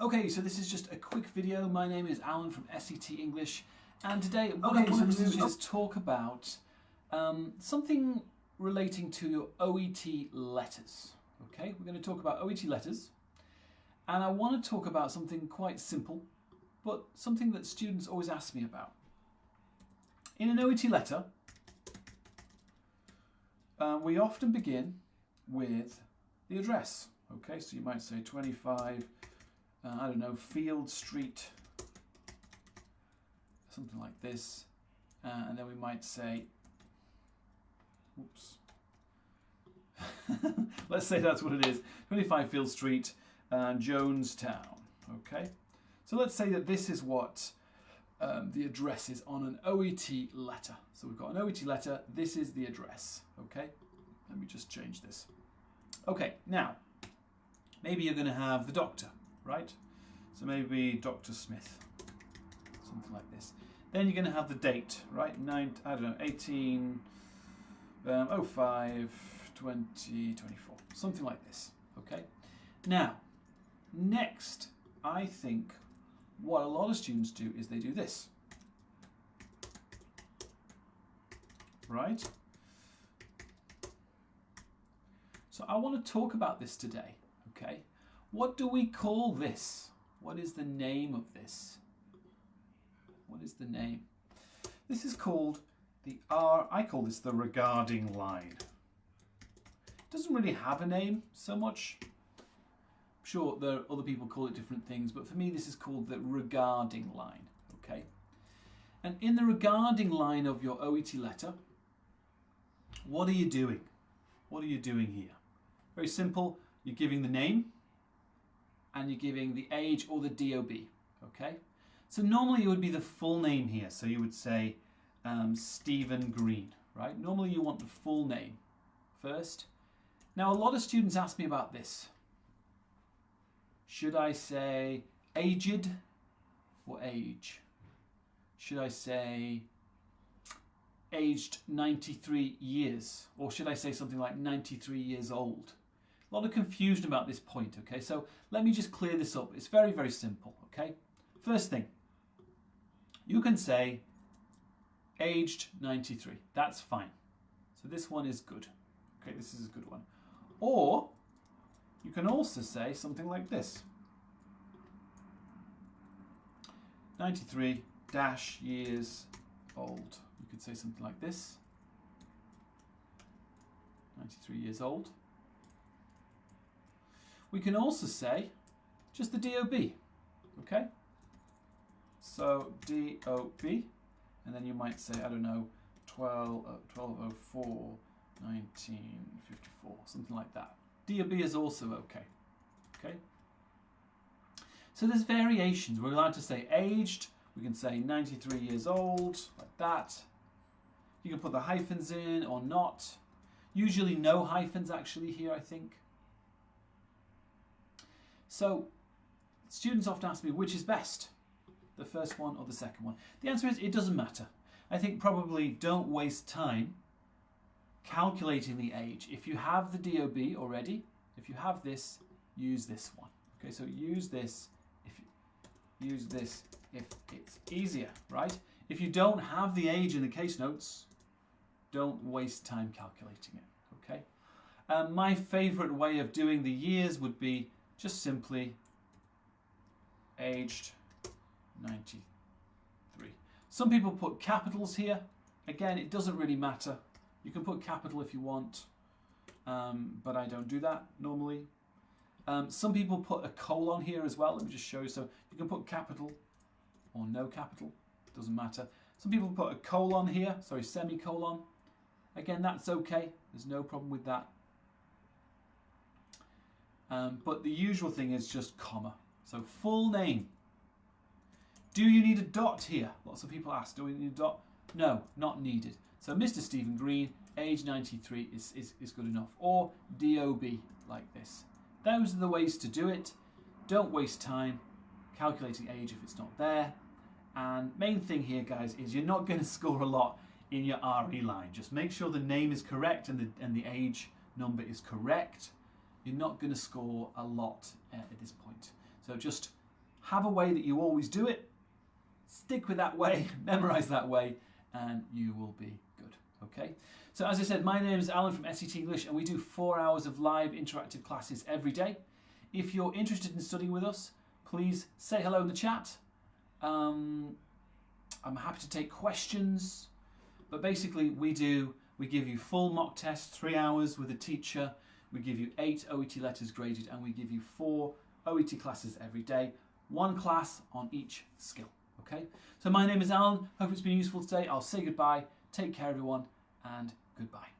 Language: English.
Okay, so this is just a quick video. My name is Alan from SET English, and today what I want to do is talk about something relating to your OET letters. Okay, we're going to talk about OET letters, and I want to talk about something quite simple, but something that students always ask me about. In an OET letter, we often begin with the address. Okay, so you might say 25, I don't know, Field Street, something like this, and then we might say, oops, let's say that's what it is, 25 Field Street, Jonestown. Okay, so let's say that this is what the address is on an OET letter. So we've got an OET letter, this is the address. Okay, let me just change this. Okay, now, maybe you're going to have the doctor, right? So maybe Dr. Smith, something like this. Then you're going to have the date, right? 1805 2024, something like this. Okay. Now, next, I think what a lot of students do is they do this, right? So I want to talk about this today. Okay. What do we call this? What is the name of this? What is the name? This is called I call this the regarding line. It doesn't really have a name so much. I'm sure there are other people call it different things, but for me this is called the regarding line. Okay? And in the regarding line of your OET letter, what are you doing? What are you doing here? Very simple. You're giving the name, and you're giving the age or the DOB, okay? So normally it would be the full name here. So you would say Stephen Green, right? Normally you want the full name first. Now a lot of students ask me about this. Should I say aged or age? Should I say aged 93 years? Or should I say something like 93 years old? A lot of confusion about this point, okay? So let me just clear this up. It's very, very simple, okay? First thing, you can say aged 93. That's fine. So this one is good. Okay, this is a good one. Or you can also say something like this. 93 years old. You could say something like this. 93 years old. We can also say just the DOB, okay? So DOB, and then you might say, I don't know, 1204 1954, something like that. DOB is also okay, okay? So there's variations. We're allowed to say aged, we can say 93 years old, like that. You can put the hyphens in or not. Usually no hyphens actually here, I think. So students often ask me which is best, the first one or the second one. The answer is it doesn't matter. I think probably don't waste time calculating the age. If you have the DOB already, if you have this, use this one. Okay, so use this if it's easier, right? If you don't have the age in the case notes, don't waste time calculating it. Okay. My favorite way of doing the years would be just simply aged 93. Some people put capitals here. Again, it doesn't really matter. You can put capital if you want, but I don't do that normally. Some people put a colon here as well. Let me just show you. So you can put capital or no capital. Doesn't matter. Some people put a colon here. Sorry, semicolon. Again, that's okay. There's no problem with that. But the usual thing is just comma. So full name. Do you need a dot here? Lots of people ask, do we need a dot? No, not needed. So Mr. Stephen Green, age 93 is good enough. Or DOB, like this. Those are the ways to do it. Don't waste time calculating age if it's not there. And main thing here, guys, is you're not going to score a lot in your RE line. Just make sure the name is correct and the age number is correct. You're not going to score a lot at this point. So just have a way that you always do it. Stick with that way, memorize that way, and you will be good. Okay? So as I said, my name is Alan from SET English, and we do 4 hours of live interactive classes every day. If you're interested in studying with us, please say hello in the chat. I'm happy to take questions, but basically we give you full mock tests, 3 hours with a teacher. We give you 8 OET letters graded, and we give you 4 OET classes every day, 1 class on each skill. Okay, so my name is Alan. Hope it's been useful today. I'll say goodbye. Take care, everyone, and goodbye.